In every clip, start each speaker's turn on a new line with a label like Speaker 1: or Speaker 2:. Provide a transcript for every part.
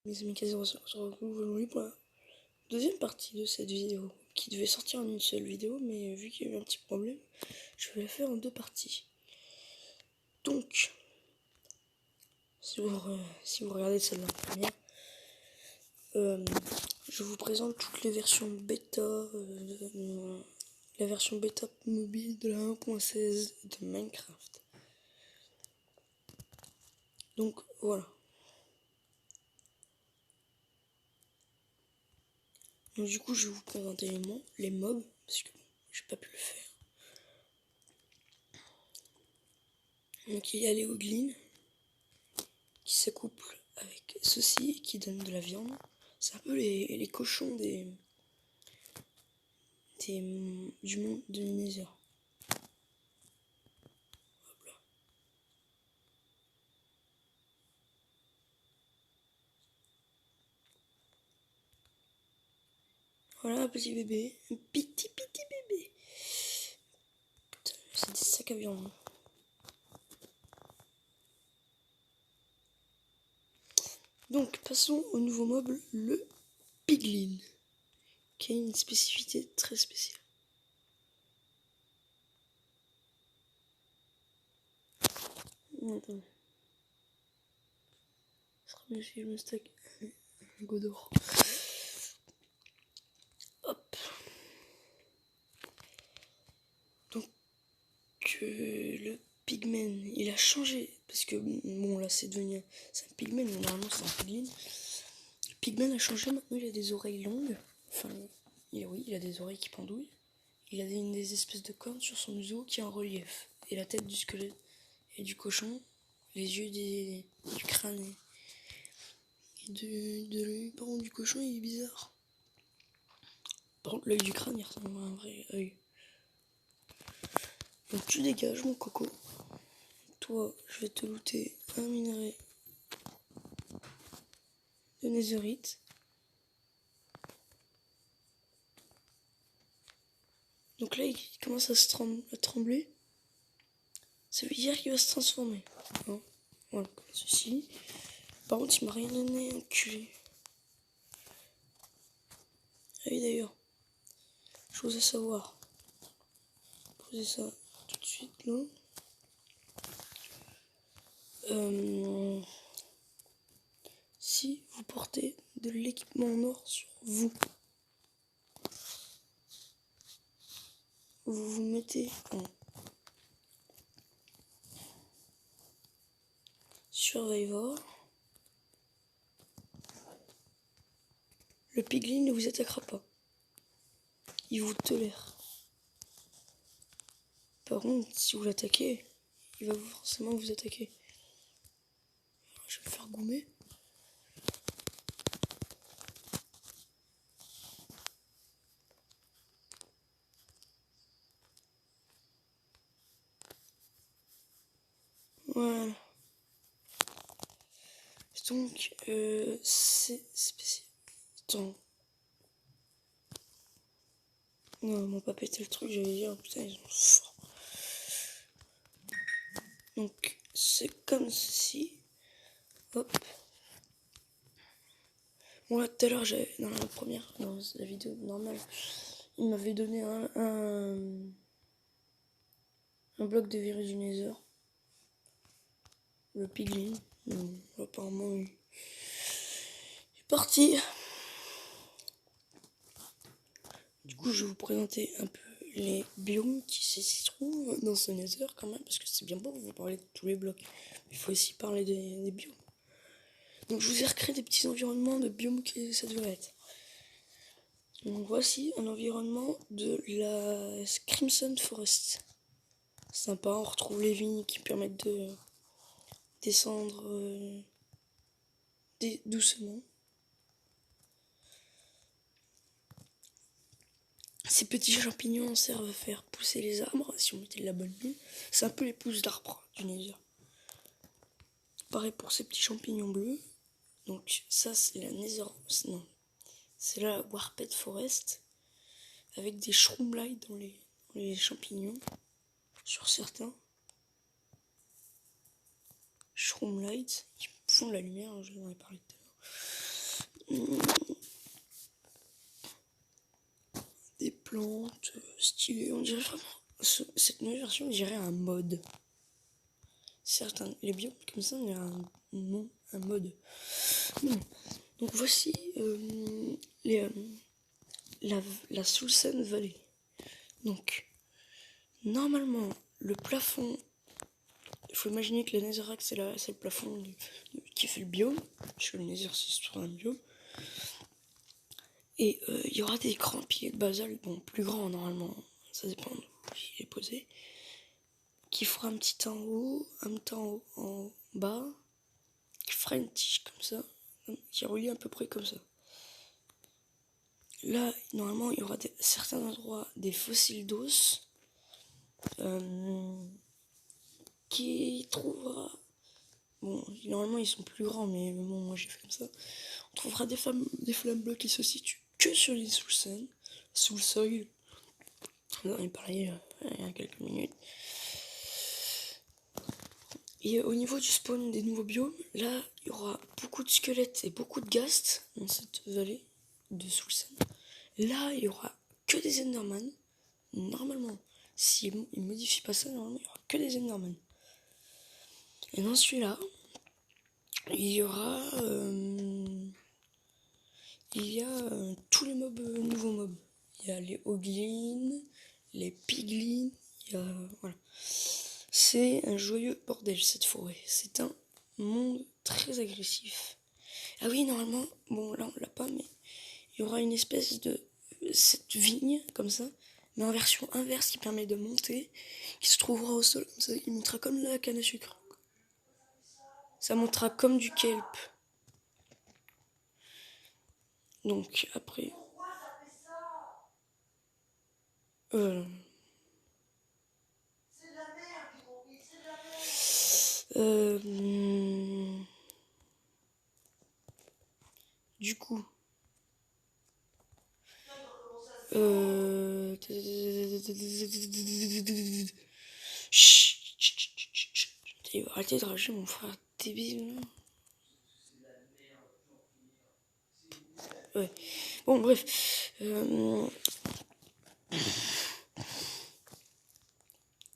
Speaker 1: mes amis K05 se retrouvent aujourd'hui pour la deuxième partie de cette vidéo, qui devait sortir en une seule vidéo, mais vu qu'il y a eu un petit problème, je vais la faire en deux parties. Donc, si vous regardez celle-là en première, je vous présente toutes les versions bêta, la version bêta mobile de la 1.16 de Minecraft. Donc voilà. Donc, du coup, je vais vous présenter les mobs, parce que j'ai pas pu le faire. Donc il y a les hoglins qui s'accouplent avec ceci et qui donnent de la viande. C'est un peu les cochons du monde de Nether. Hop là. Voilà un petit bébé, un petit bébé. Putain, c'est des sacs à viande. Donc passons au nouveau mob, le piglin, qui a une spécificité très spéciale. Attends. Ce sera mieux si je me stack un godor. Hop. Donc le pigman, il a changé parce que bon là c'est un pigman, mais normalement c'est un piglin. Le pigman a changé, maintenant il a des oreilles longues. Enfin oui, il a des oreilles qui pendouillent. Il a des espèces de cornes sur son museau qui est en relief. Et la tête du squelette et du cochon, les yeux du crâne et de l'œil. Par contre du cochon il est bizarre. Par contre l'œil du crâne il ressemble à un vrai œil. Donc tu dégages mon coco. Toi, je vais te looter un minerai de netherite. Donc là, il commence à trembler. Ça veut dire qu'il va se transformer. Hein, voilà, comme ceci. Par contre, il m'a rien donné, enculé. Ah oui, d'ailleurs, chose à savoir. Posez ça tout de suite, là. Si vous portez de l'équipement en or sur vous, vous vous mettez en Survivor. Le piglin ne vous attaquera pas. Il vous tolère. Par contre, si vous l'attaquez, il va forcément vous attaquer. Je vais me faire goumer. Voilà. Donc, c'est spécial. Attends. Non, ils m'ont pas pété le truc, j'allais dire, putain, ils sont forts. Donc, c'est comme ceci. Hop. Bon, là, tout à l'heure, dans la première, dans la vidéo normale, il m'avait donné un bloc de virus du Nether. Le piglin. Apparemment, il est parti. Du coup, je vais vous présenter un peu les biomes qui s'y trouvent dans ce Nether quand même, parce que c'est bien beau de vous parler de tous les blocs. Il faut aussi parler des biomes. Donc je vous ai recréé des petits environnements de biomes que ça devrait être. Donc voici un environnement de la Crimson Forest. Sympa, on retrouve les vignes qui permettent de descendre doucement. Ces petits champignons servent à faire pousser les arbres, si on mettait de la bonne mine. C'est un peu les pousses d'arbres du Nether. Pareil pour ces petits champignons bleus. Donc ça c'est la Nether... Non. C'est la Warped Forest. Avec des Shroomlight dans les champignons. Sur certains. Shroomlight qui font de la lumière, je vous en ai parlé tout à l'heure. des plantes stylées. On dirait vraiment cette nouvelle version, on dirait un mode. Certains les biomes comme ça, on dirait un mode. Bon. Donc voici la Soulsane Valley. Donc normalement le plafond, il faut imaginer que le Netherrack c'est le plafond qui fait le biome, parce que le Nether c'est sur un biome. Et il y aura des grands piliers de basalte, bon plus grands normalement, ça dépend de où il est posé, qui fera un petit en haut, un petit en bas, qui fera une tige comme ça, qui relie à peu près comme ça. Là, normalement, il y aura certains endroits des fossiles d'os qui trouvera. Bon, normalement, ils sont plus grands, mais bon, moi j'ai fait comme ça. On trouvera des flammes bleues qui se situent que sur les sous-sols. Sous-sol. On en a parlé il y a quelques minutes. Et au niveau du spawn des nouveaux biomes, là, il y aura beaucoup de squelettes et beaucoup de ghasts dans cette vallée de Soulsane. Là, il y aura que des Enderman. Normalement, si il modifie pas ça, normalement, il y aura que des Enderman. Et dans celui-là, il y aura tous les mobs, nouveaux mobs. Il y a les hoglins, les piglins, voilà. C'est un joyeux bordel cette forêt. C'est un monde très agressif. Ah oui, normalement, bon là on l'a pas, mais il y aura une espèce de cette vigne comme ça, mais en version inverse qui permet de monter, qui se trouvera au sol comme ça. Il montera comme la canne à sucre. Ça montera comme du kelp. Donc après, du coup, il va arrêter de rager mon frère débile. Ouais. Bon, bref.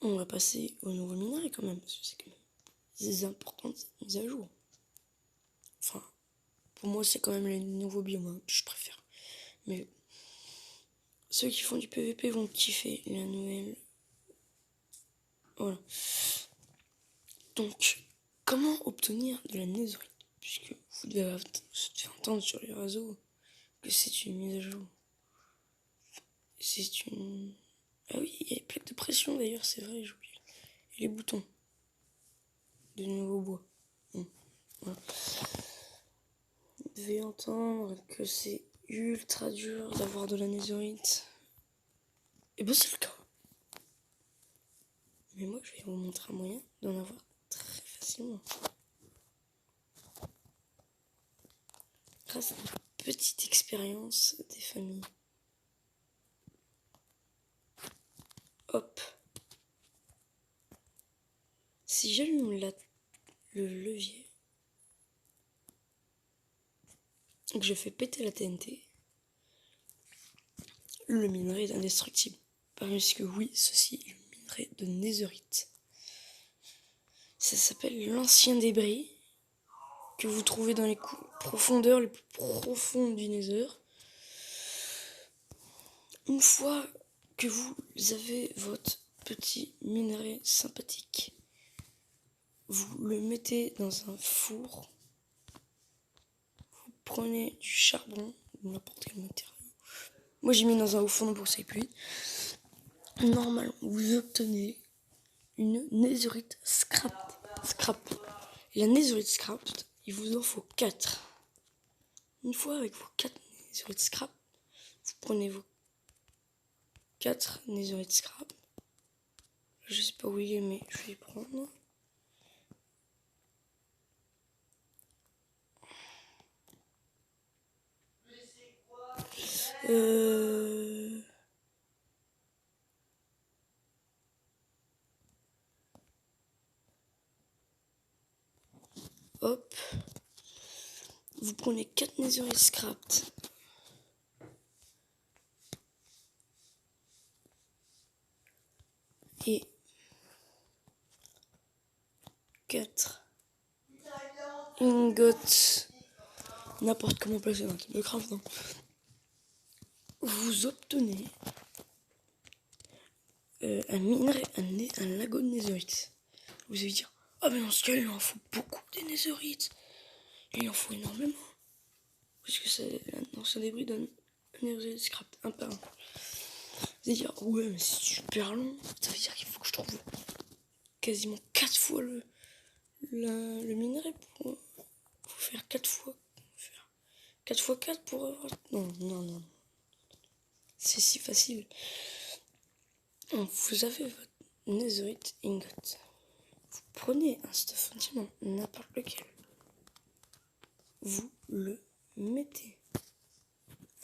Speaker 1: On va passer au nouveau minerai quand même, parce que c'est quand même des importantes mises à jour. Enfin, pour moi, c'est quand même les nouveaux biomes hein, que je préfère. Mais ceux qui font du PVP vont kiffer la nouvelle. Voilà. Donc, comment obtenir de la netherite? Puisque vous devez entendre sur les réseaux que c'est une mise à jour. C'est une... Ah oui, il y a les plaques de pression d'ailleurs, c'est vrai, j'ai oublié. Et les boutons de nouveau bois. Voilà. Vous devez entendre que c'est ultra dur d'avoir de la netherite. Et ben c'est le cas. Mais moi je vais vous montrer un moyen d'en avoir très facilement. Grâce à une petite expérience des familles. Hop. Si j'allume le levier et que je fais péter la TNT, le minerai est indestructible. Parce que oui, ceci est le minerai de netherite. Ça s'appelle l'ancien débris que vous trouvez dans les profondeurs les plus profondes du nether. Une fois que vous avez votre petit minerai sympathique, vous le mettez dans un four. Vous prenez du charbon ou n'importe quel matériau. Moi j'ai mis dans un haut fourneau pour que ça cuise. Normalement, vous obtenez une netherite scrap. Et la netherite scrap, il vous en faut 4. Une fois avec vos 4 netherite scrap, vous prenez vos 4 netherite scrap. Je sais pas où il est, mais je vais y prendre. Hop. Vous prenez 4 netherite scrapped. Et 4 ingots. N'importe comment placer un type de craft. Hein. Vous obtenez un minerai, un lago de netherite. Vous allez dire, ah mais dans ce cas il en faut beaucoup des netherite. Il en faut énormément. Parce que l'ancien débris donne un netherite scrap un par un. Vous allez dire, ouais mais c'est super long. Ça veut dire qu'il faut que je trouve quasiment 4 fois le minerai pour faire 4 fois. 4 fois 4 pour avoir... Non. C'est si facile. Vous avez votre netherite ingot. Vous prenez un stuff en diamant, n'importe lequel. Vous le mettez.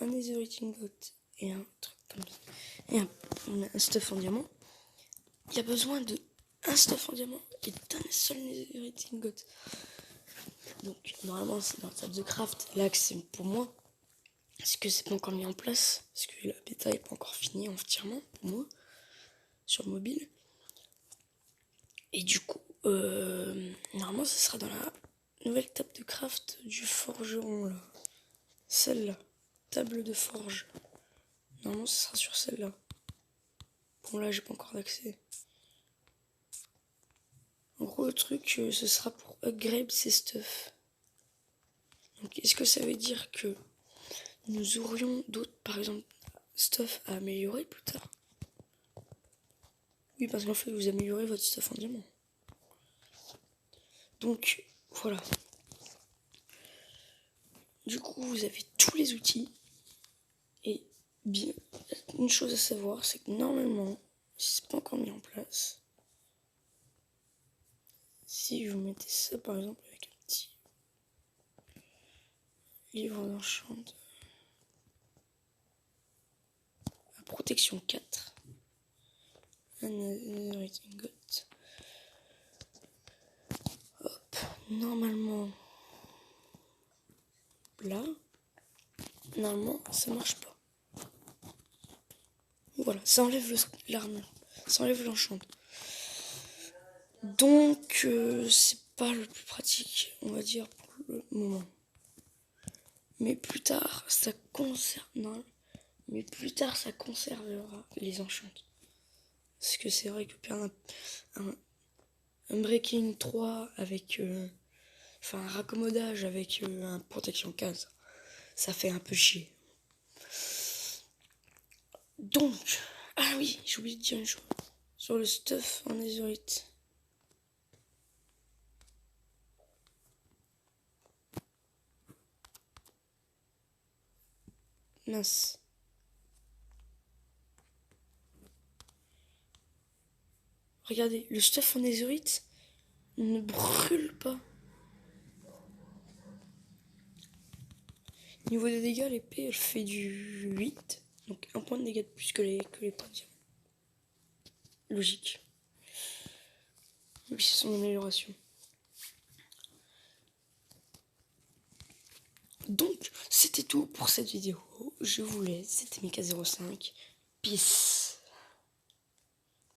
Speaker 1: Un netherite ingot et un truc comme ça. Et un stuff en diamant. Il y a besoin de un stuff en diamant et d'un seul netherite ingot. Donc normalement c'est dans la table de craft. Là que c'est pour moi. Parce que c'est pas encore mis en place. Parce que la bêta n'est pas encore finie entièrement pour moi. Sur mobile. Et du coup, normalement ce sera dans la nouvelle table de craft du forgeron là. Celle-là. Table de forge. Normalement ce sera sur celle-là. Bon là j'ai pas encore d'accès. En gros le truc ce sera pour upgrade ces stuff. Donc est-ce que ça veut dire que nous aurions d'autres par exemple stuff à améliorer plus tard? Oui parce qu'en fait vous améliorez votre stuff en diamant. Donc voilà. Du coup vous avez tous les outils. Et bien une chose à savoir c'est que normalement si c'est pas encore mis en place, si vous mettez ça par exemple avec un petit livre d'enchant à protection 4, un netherite ingot, hop, normalement là, normalement ça marche pas. Voilà, ça enlève l'armure, ça enlève l'enchant. Donc c'est pas le plus pratique, on va dire, pour le moment. Mais plus tard, ça concerne. Mais plus tard, ça conservera les enchants. Parce que c'est vrai que perdre un breaking 3 avec... un raccommodage avec un protection 15, ça fait un peu chier. Donc... Ah oui, j'ai oublié de dire une chose. Sur le stuff en netherite. Mince. Regardez, le stuff en netherite ne brûle pas. Niveau des dégâts, l'épée elle fait du 8. Donc un point de dégâts de plus que les points de diamant. Logique. Oui, c'est son amélioration. Donc, c'était tout pour cette vidéo. Je vous laisse. C'était Mika05. Peace.